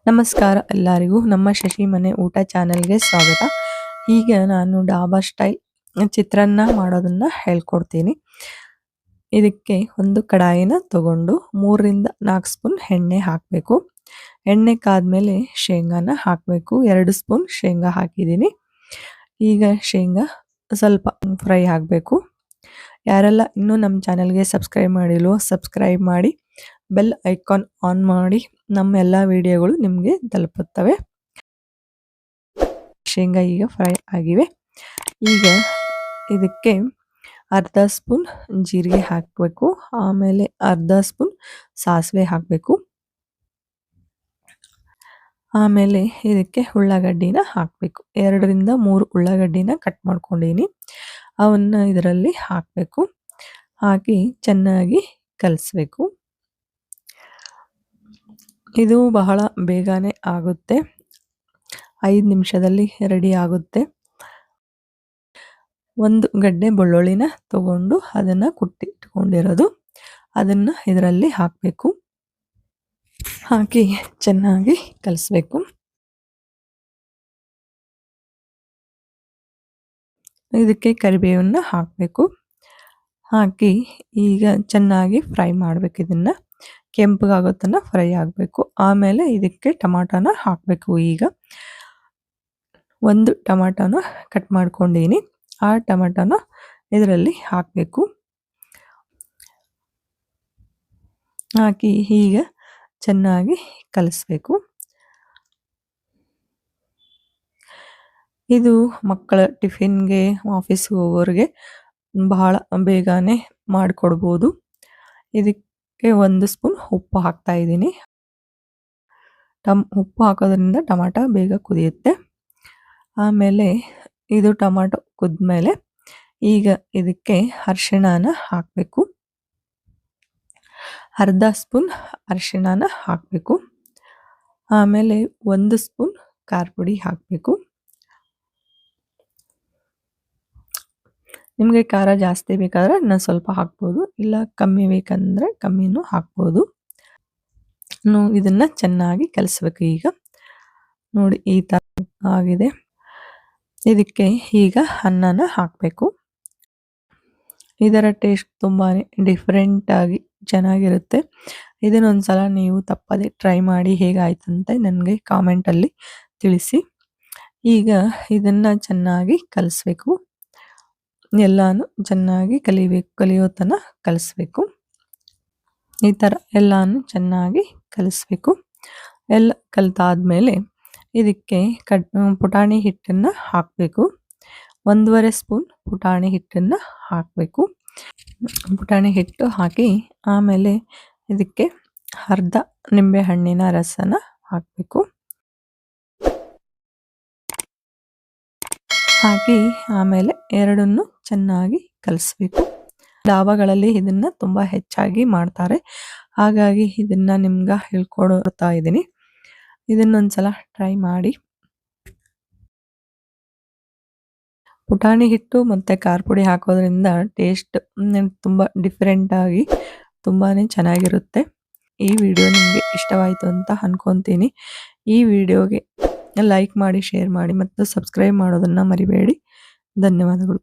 ನಮಸ್ಕಾರ ಎಲ್ಲರಿಗೂ ನಮ್ಮ ಶಶಿ ಮನೆ ಊಟ ಚಾನೆಲ್ಗೆ ಸ್ವಾಗತ. ಈಗ ನಾನು ಡಾಬಾ ಸ್ಟೈಲ್ ಚಿತ್ರಾನ್ನ ಮಾಡೋದನ್ನ ಹೇಳ್ಕೊಡ್ತೀನಿ. ಇದಕ್ಕೆ ಒಂದು ಕಡಾಯಿನ ತಗೊಂಡು 3 ರಿಂದ 4 ಸ್ಪೂನ್ ಎಣ್ಣೆ ಹಾಕಬೇಕು. ಎಣ್ಣೆ ಕಾದ್ಮೇಲೆ ಶೇಂಗಾನ ಹಾಕಬೇಕು. 2 ಸ್ಪೂನ್ ಶೇಂಗಾ ಹಾಕಿದ್ದೀನಿ. ಈಗ ಶೇಂಗಾ ಸ್ವಲ್ಪ ಫ್ರೈ ಆಗಬೇಕು. ಯಾರೆಲ್ಲ ಇನ್ನೂ ನಮ್ಮ ಚಾನೆಲ್ಗೆ ಸಬ್ಸ್ಕ್ರೈಬ್ ಮಾಡಿಲ್ವೋ ಸಬ್ಸ್ಕ್ರೈಬ್ ಮಾಡಿ, ಬೆಲ್ ಐಕಾನ್ ಆನ್ ಮಾಡಿ, ನಮ್ಮ ಎಲ್ಲ ವಿಡಿಯೋಗಳು ನಿಮಗೆ ತಲುಪುತ್ತವೆ. ಶೇಂಗಾ ಈಗ ಫ್ರೈ ಆಗಿವೆ. ಈಗ ಇದಕ್ಕೆ ಅರ್ಧ ಸ್ಪೂನ್ ಜೀರಿಗೆ ಹಾಕಬೇಕು. ಆಮೇಲೆ ಅರ್ಧ ಸ್ಪೂನ್ ಸಾಸಿವೆ ಹಾಕಬೇಕು. ಆಮೇಲೆ ಇದಕ್ಕೆ ಉಳ್ಳಾಗಡ್ಡಿನ ಹಾಕಬೇಕು. 2 ರಿಂದ 3 ಉಳ್ಳಾಗಡ್ಡಿನ ಕಟ್ ಮಾಡ್ಕೊಂಡಿನಿ. ಅವನ್ನ ಇದರಲ್ಲಿ ಹಾಕಬೇಕು. ಹಾಕಿ ಚೆನ್ನಾಗಿ ಕಲಿಸ್ಬೇಕು. ಇದು ಬಹಳ ಬೇಗನೆ ಆಗುತ್ತೆ. 5 ನಿಮಿಷದಲ್ಲಿ ರೆಡಿ ಆಗುತ್ತೆ. ಒಂದು ಗಡ್ಡೆ ಬೆಳ್ಳುಳ್ಳಿನ ತಗೊಂಡು ಅದನ್ನ ಕುಟ್ಟಿಟ್ಕೊಂಡಿರೋದು ಅದನ್ನ ಇದರಲ್ಲಿ ಹಾಕಬೇಕು. ಹಾಕಿ ಚೆನ್ನಾಗಿ ಕಲಿಸ್ಬೇಕು. ಇದಕ್ಕೆ ಕರಿಬೇವನ್ನ ಹಾಕಬೇಕು. ಹಾಕಿ ಈಗ ಚೆನ್ನಾಗಿ ಫ್ರೈ ಮಾಡಬೇಕು. ಇದನ್ನ ಕೆಂಪಗಾಗೋ ತನಕ ಫ್ರೈ ಆಗಬೇಕು. ಆಮೇಲೆ ಇದಕ್ಕೆ ಟೊಮಾಟೋನ ಹಾಕಬೇಕು. ಈಗ ಒಂದು ಟೊಮಾಟೋನ ಕಟ್ ಮಾಡ್ಕೊಂಡಿನಿ. ಆ ಟೊಮಾಟೋನ ಇದರಲ್ಲಿ ಹಾಕಬೇಕು. ಹಾಕಿ ಈಗ ಚೆನ್ನಾಗಿ ಕಲಿಸ್ಬೇಕು. ಇದು ಮಕ್ಕಳ ಟಿಫಿನ್ಗೆ, ಆಫೀಸ್ಗೆ ಹೋಗೋರಿಗೆ ಬಹಳ ಬೇಗನೆ ಮಾಡಿಕೊಡ್ಬೋದು. ಇದಕ್ಕೆ 1 ಸ್ಪೂನ್ ಉಪ್ಪು ಹಾಕ್ತಾ ಇದ್ದೀನಿ. ಉಪ್ಪು ಹಾಕೋದ್ರಿಂದ ಟೊಮಾಟೊ ಬೇಗ ಕುದಿಯುತ್ತೆ. ಆಮೇಲೆ ಇದು ಟೊಮಾಟೊ ಕುದ್ಮೇಲೆ ಈಗ ಇದಕ್ಕೆ ಅರಿಶಿಣನ ಹಾಕಬೇಕು. ಅರ್ಧ ಸ್ಪೂನ್ ಅರಿಶಿಣನ ಹಾಕಬೇಕು. ಆಮೇಲೆ 1 ಸ್ಪೂನ್ ಖಾರ ಪುಡಿ ಹಾಕಬೇಕು. ನಿಮಗೆ ಖಾರ ಜಾಸ್ತಿ ಬೇಕಾದ್ರೆ ನಾನು ಸ್ವಲ್ಪ ಹಾಕ್ಬೋದು, ಇಲ್ಲ ಕಮ್ಮಿ ಬೇಕಂದ್ರೆ ಕಮ್ಮಿನೂ ಹಾಕ್ಬೋದು. ಇದನ್ನ ಚೆನ್ನಾಗಿ ಕಲಿಸ್ಬೇಕು. ಈಗ ನೋಡಿ ಈ ತರ ಆಗಿದೆ. ಇದಕ್ಕೆ ಈಗ ಅನ್ನನ ಹಾಕಬೇಕು. ಇದರ ಟೇಸ್ಟ್ ತುಂಬಾನೇ ಡಿಫ್ರೆಂಟ್ ಆಗಿ ಚೆನ್ನಾಗಿರುತ್ತೆ. ಇದನ್ನೊಂದ್ಸಲ ನೀವು ತಪ್ಪದೆ ಟ್ರೈ ಮಾಡಿ ಹೇಗಾಯ್ತು ಅಂತ ನನಗೆ ಕಾಮೆಂಟಲ್ಲಿ ತಿಳಿಸಿ. ಈಗ ಇದನ್ನ ಚೆನ್ನಾಗಿ ಕಲಿಸ್ಬೇಕು. ಎಲ್ಲಾನು ಚೆನ್ನಾಗಿ ಕಲಿಯೋ ತನಕ ಕಲಿಸ್ಬೇಕು. ಈ ಥರ ಎಲ್ಲಾನು ಚೆನ್ನಾಗಿ ಕಲಿಸ್ಬೇಕು. ಎಲ್ಲ ಕಲಿತಾದ್ಮೇಲೆ ಇದಕ್ಕೆ ಪುಟಾಣಿ ಹಿಟ್ಟನ್ನು ಹಾಕಬೇಕು. 1.5 ಸ್ಪೂನ್ ಪುಟಾಣಿ ಹಿಟ್ಟನ್ನು ಹಾಕಬೇಕು. ಪುಟಾಣಿ ಹಿಟ್ಟು ಹಾಕಿ ಆಮೇಲೆ ಇದಕ್ಕೆ ಅರ್ಧ ನಿಂಬೆ ಹಣ್ಣಿನ ರಸನ ಹಾಕಬೇಕು. ಹಾಕಿ ಆಮೇಲೆ ಎರಡನ್ನು ಚೆನ್ನಾಗಿ ಕಲಿಸ್ಬೇಕು. ಡಾಬಾಗಳಲ್ಲಿ ಇದನ್ನ ತುಂಬಾ ಹೆಚ್ಚಾಗಿ ಮಾಡ್ತಾರೆ. ಹಾಗಾಗಿ ಇದನ್ನ ನಿಮ್ಗೆ ಹೇಳ್ಕೊಡ್ತಾ ಇದ್ದೀನಿ. ಇದನ್ನೊಂದ್ಸಲ ಟ್ರೈ ಮಾಡಿ. ಪುಟಾಣಿ ಹಿಟ್ಟು ಮತ್ತೆ ಖಾರ ಪುಡಿ ಹಾಕೋದ್ರಿಂದ ಟೇಸ್ಟ್ ತುಂಬಾ ಡಿಫ್ರೆಂಟ್ ಆಗಿ ತುಂಬಾನೇ ಚೆನ್ನಾಗಿರುತ್ತೆ. ಈ ವಿಡಿಯೋ ನಿಮಗೆ ಇಷ್ಟವಾಯಿತು ಅಂತ ಅನ್ಕೊಂತೀನಿ. ಈ ವಿಡಿಯೋಗೆ ಲೈಕ್ ಮಾಡಿ, ಶೇರ್ ಮಾಡಿ ಮತ್ತು ಸಬ್ಸ್ಕ್ರೈಬ್ ಮಾಡೋದನ್ನ ಮರಿಬೇಡಿ. ಧನ್ಯವಾದಗಳು.